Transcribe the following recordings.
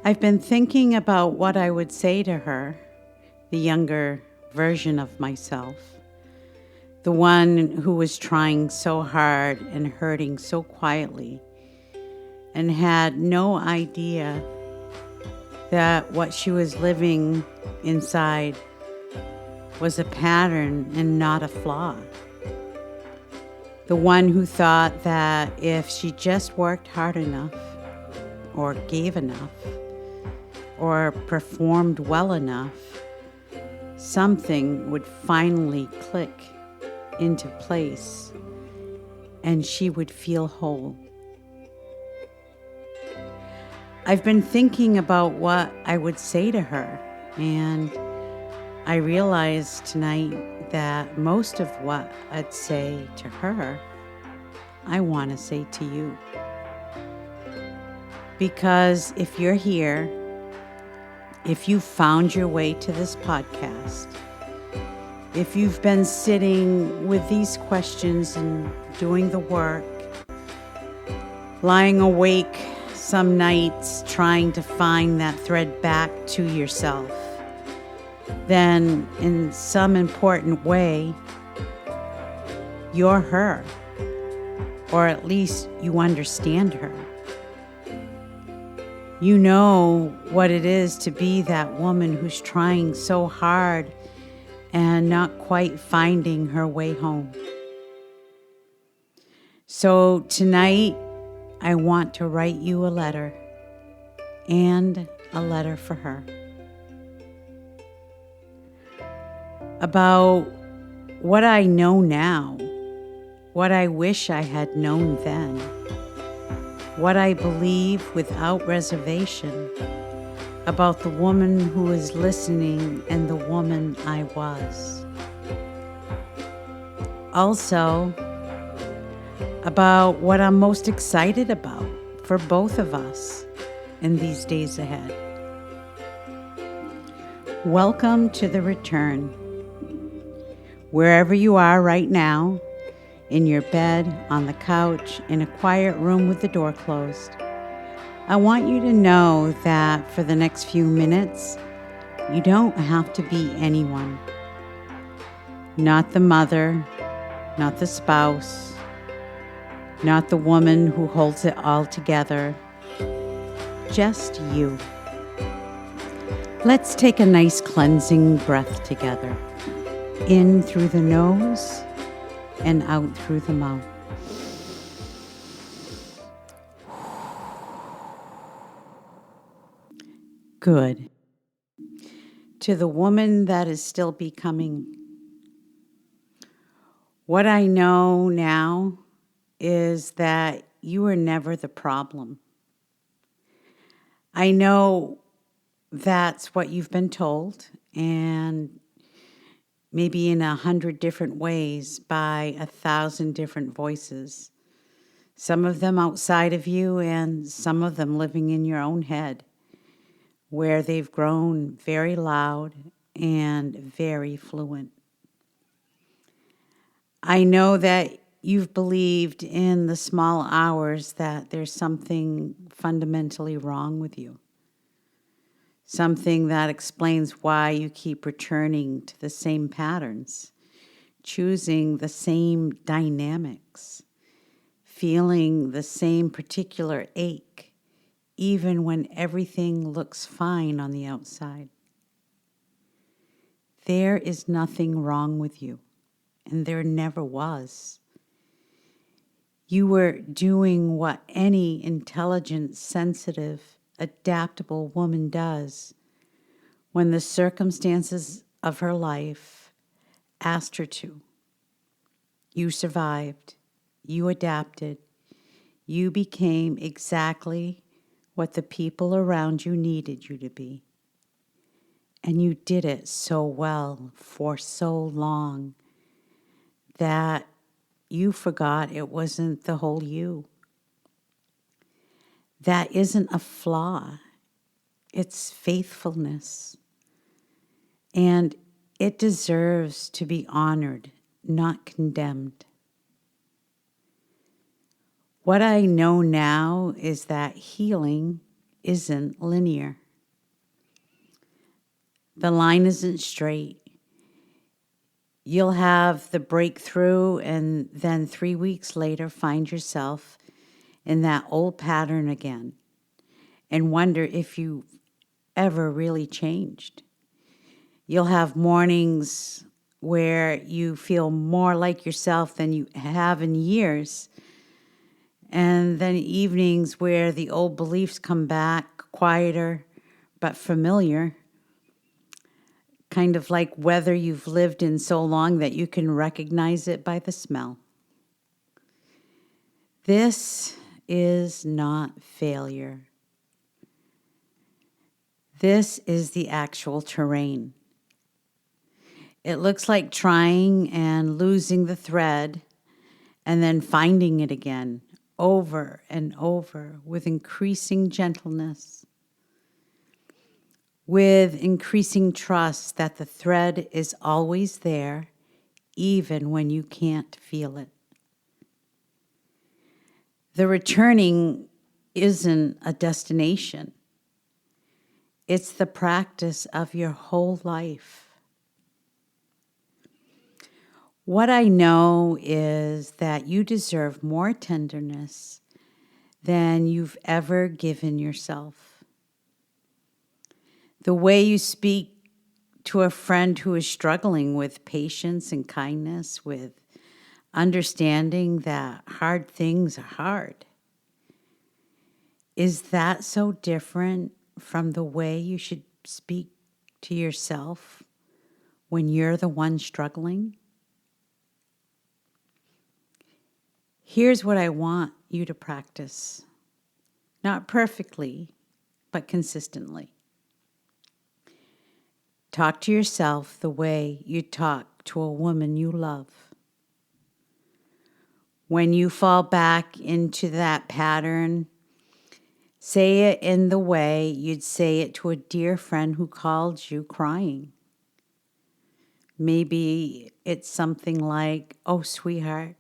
I've been thinking about what I would say to her, the younger version of myself, the one who was trying so hard and hurting so quietly and had no idea that what she was living inside was a pattern and not a flaw. The one who thought that if she just worked hard enough, or gave enough, or performed well enough, something would finally click into place and she would feel whole. I've been thinking about what I would say to her, and I realized tonight that most of what I'd say to her, I want to say to you. Because if you're here, if you found your way to this podcast, if you've been sitting with these questions and doing the work, lying awake some nights trying to find that thread back to yourself, then in some important way, you're her, or at least you understand her. You know what it is to be that woman who's trying so hard and not quite finding her way home. So tonight, I want to write you a letter, and a letter for her, about what I know now, what I wish I had known then, what I believe without reservation about the woman who is listening and the woman I was. Also, about what I'm most excited about for both of us in these days ahead. Welcome to the return. Wherever you are right now, in your bed, on the couch, in a quiet room with the door closed, I want you to know that for the next few minutes, you don't have to be anyone. Not the mother, not the spouse, not the woman who holds it all together. Just you. Let's take a nice cleansing breath together. In through the nose and out through the mouth. Good. To the woman that is still becoming, what I know now is that you were never the problem. I know that's what you've been told, and maybe in 100 different ways by 1,000 different voices. Some of them outside of you and some of them living in your own head, where they've grown very loud and very fluent. I know that you've believed in the small hours that there's something fundamentally wrong with you. Something that explains why you keep returning to the same patterns, choosing the same dynamics, feeling the same particular ache, even when everything looks fine on the outside. There is nothing wrong with you, and there never was. You were doing what any intelligent, sensitive, adaptable woman does when the circumstances of her life asked her to. You survived. You adapted. You became exactly what the people around you needed you to be. And you did it so well for so long that you forgot it wasn't the whole you. That isn't a flaw. It's faithfulness. And it deserves to be honored, not condemned. What I know now is that healing isn't linear. The line isn't straight. You'll have the breakthrough and then 3 weeks later find yourself in that old pattern again and wonder if you ever really changed. You'll have mornings where you feel more like yourself than you have in years, and then evenings where the old beliefs come back, quieter but familiar, kind of like weather you've lived in so long that you can recognize it by the smell. This is not failure. This is the actual terrain. It looks like trying and losing the thread and then finding it again over and over with increasing gentleness, with increasing trust that the thread is always there, even when you can't feel it. The returning isn't a destination. It's the practice of your whole life. What I know is that you deserve more tenderness than you've ever given yourself. The way you speak to a friend who is struggling with patience and kindness, with understanding that hard things are hard. Is that so different from the way you should speak to yourself when you're the one struggling? Here's what I want you to practice. Not perfectly, but consistently. Talk to yourself the way you talk to a woman you love. When you fall back into that pattern, say it in the way you'd say it to a dear friend who called you crying. Maybe it's something like, "Oh, sweetheart,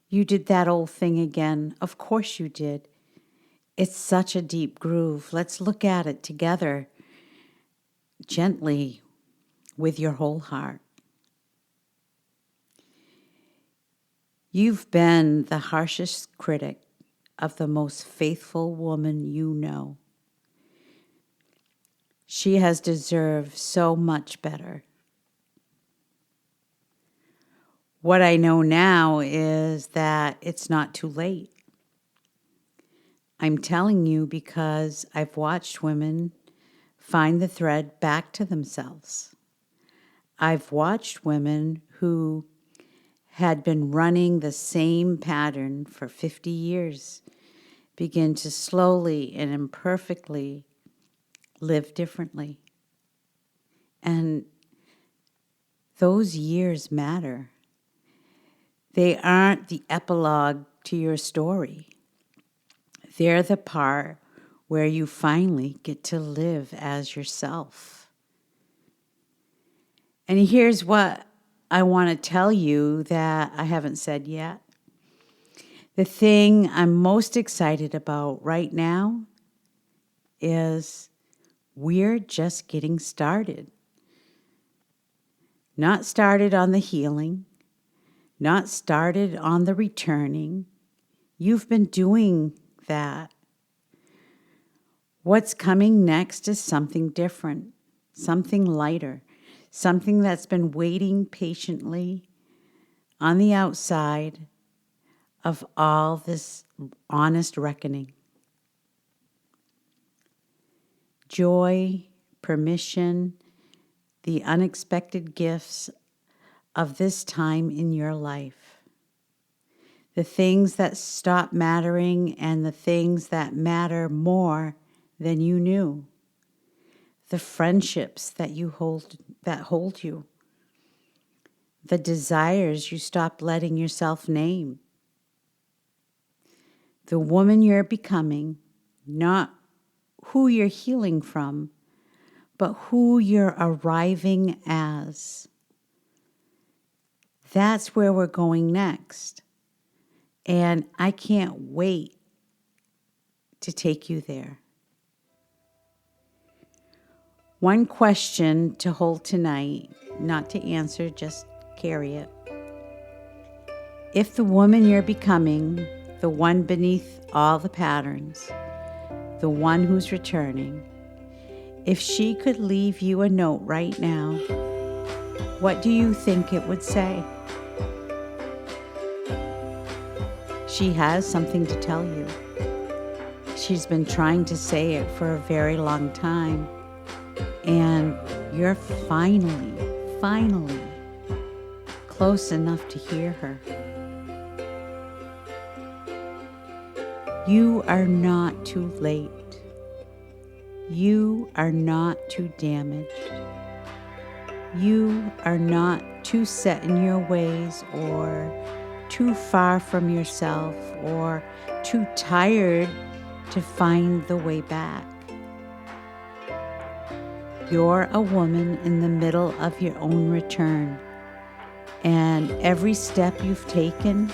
you did that old thing again. Of course you did. It's such a deep groove. Let's look at it together, gently, with your whole heart." You've been the harshest critic of the most faithful woman you know. She has deserved so much better. What I know now is that it's not too late. I'm telling you because I've watched women find the thread back to themselves. I've watched women who had been running the same pattern for 50 years begin to slowly and imperfectly live differently. And those years matter. They aren't the epilogue to your story. They're the part where you finally get to live as yourself. And here's what I want to tell you that I haven't said yet. The thing I'm most excited about right now is we're just getting started. Not started on the healing, not started on the returning. You've been doing that. What's coming next is something different, something lighter, something that's been waiting patiently on the outside of all this honest reckoning. Joy, permission, the unexpected gifts of this time in your life. The things that stop mattering and the things that matter more than you knew. The friendships that hold you. The desires you stopped letting yourself name. The woman you're becoming, not who you're healing from, but who you're arriving as. That's where we're going next. And I can't wait to take you there. One question to hold tonight, not to answer, just carry it. If the woman you're becoming, the one beneath all the patterns, the one who's returning, if she could leave you a note right now, what do you think it would say? She has something to tell you. She's been trying to say it for a very long time, and you're finally close enough to hear her. You are not too late. You are not too damaged. You are not too set in your ways or too far from yourself or too tired to find the way back. You're a woman in the middle of your own return, and every step you've taken,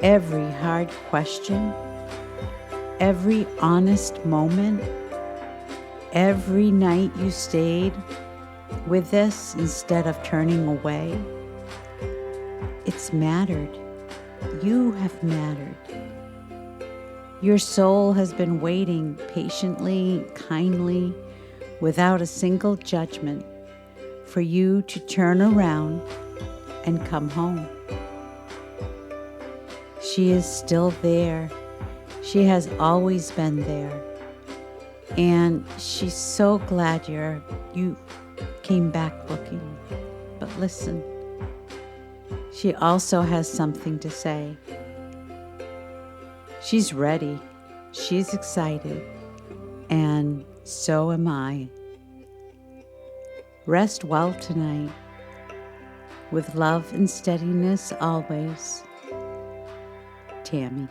every hard question, every honest moment, every night you stayed with this instead of turning away, it's mattered. You have mattered. Your soul has been waiting patiently, kindly, without a single judgment, for you to turn around and come home. She is still there. She has always been there. And she's so glad you came back looking. But listen, she also has something to say. She's ready. She's excited. And so am I. Rest well tonight. With love and steadiness always. Tammy.